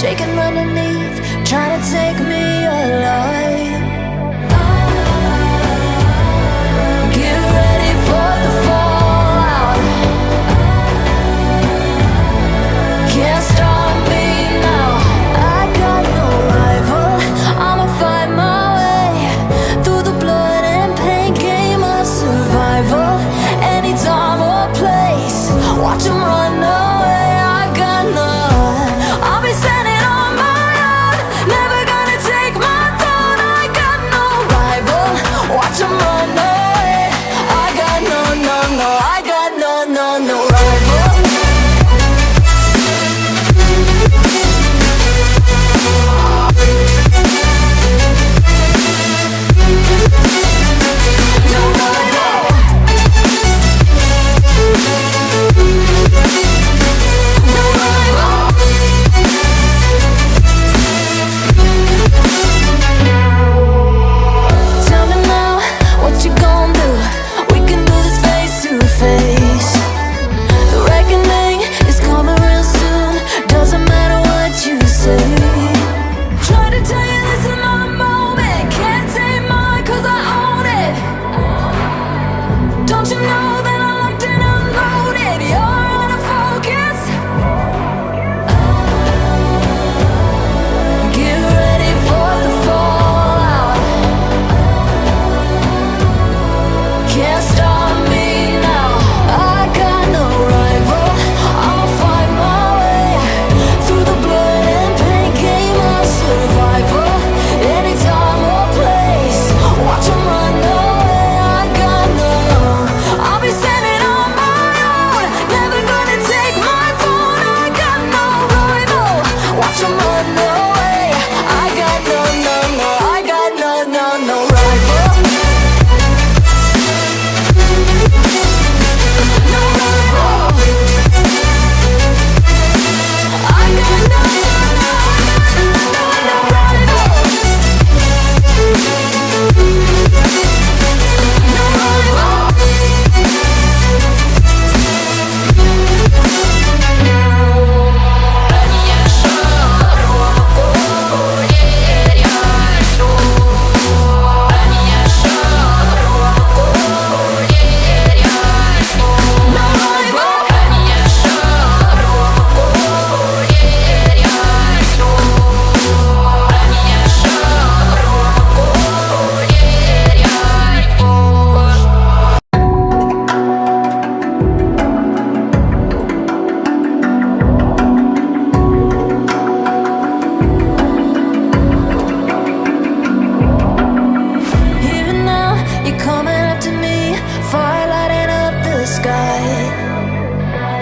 shaking underneath, trying to take me alive. Get ready for the fallout. Can't stop me now. I got no rival. I'ma find my way through the blood and pain game of survival. Any time or place, watch 'em run away. I got none. I'll be standing on my own, never gonna take my throne. I got no rival. Watch 'em run away. I got no, no, no. I got no, no, no rival.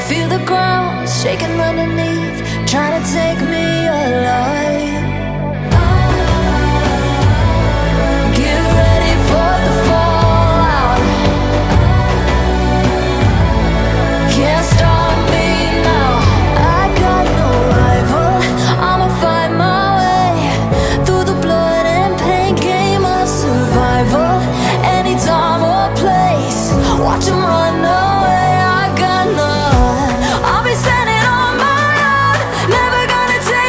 Feel the ground shaking underneath, trying to take me alive. Get ready for the fallout. Can't stop me now. I got no rival. I'ma find my way through the blood and pain game of survival. Any time or place, watch 'em run away. I got none. I'll be standing on my own, never gonna take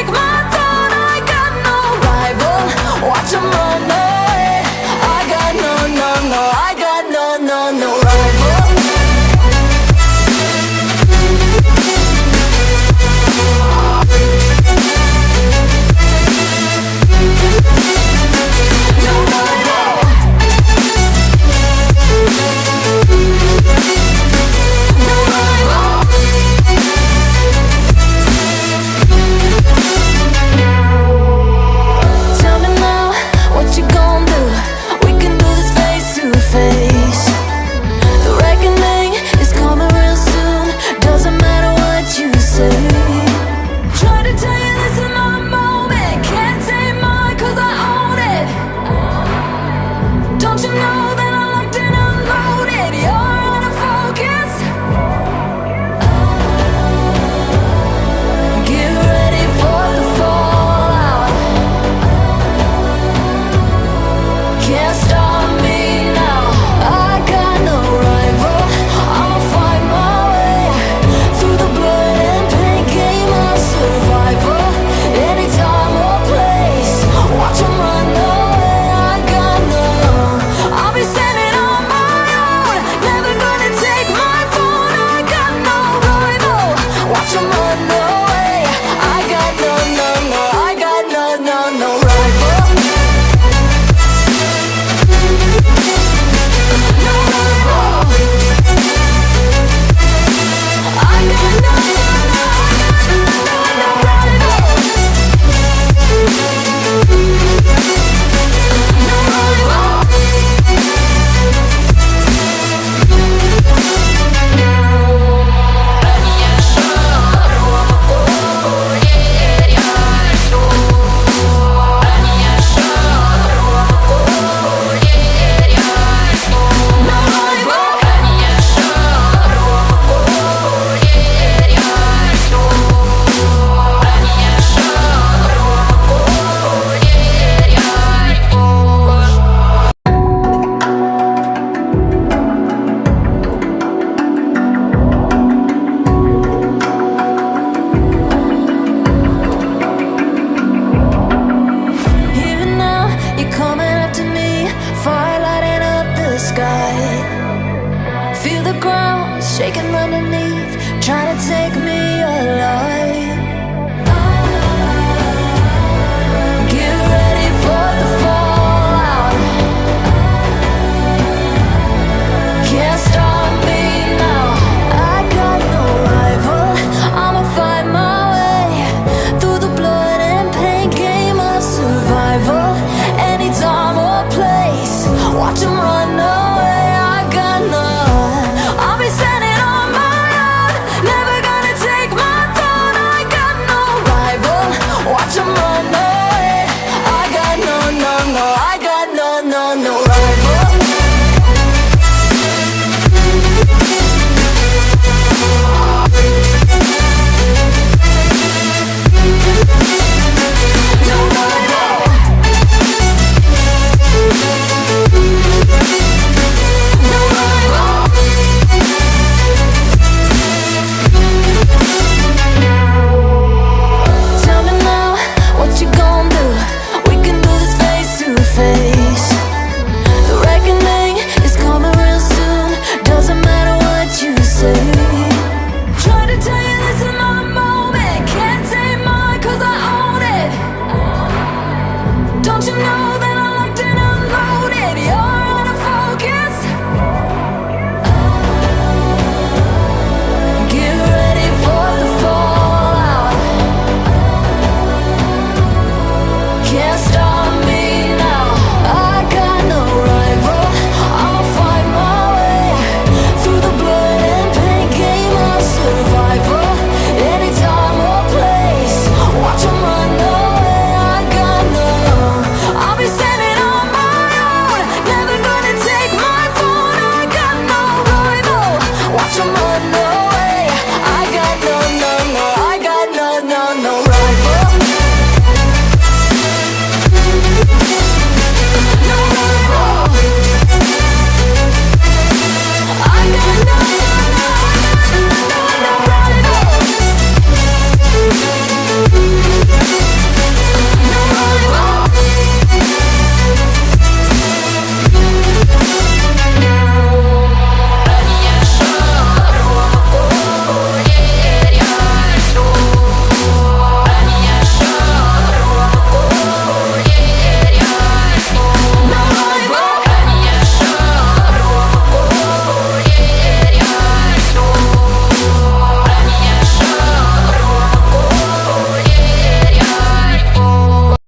take